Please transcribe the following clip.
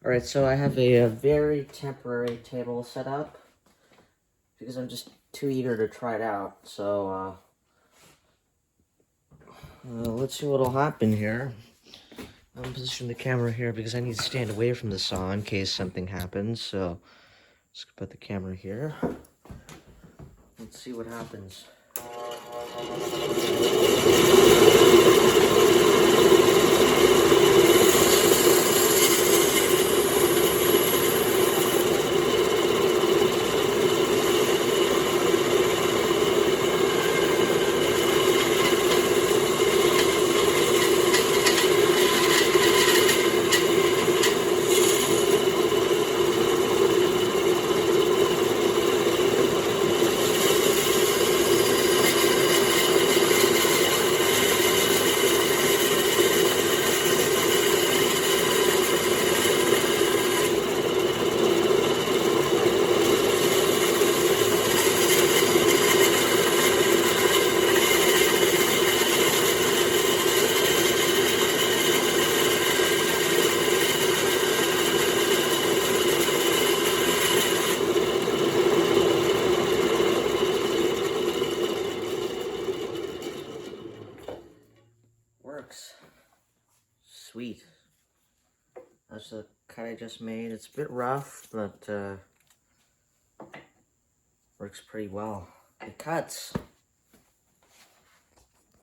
Alright, so I have a very temporary table set up because I'm just too eager to try it out. So, let's see what'll happen here. I'm positioning the camera here because I need to stand away from the saw in case something happens. So, let's put the camera here. Let's see what happens. Works. Sweet. That's the cut I just made. It's a bit rough, but works pretty well. It cuts.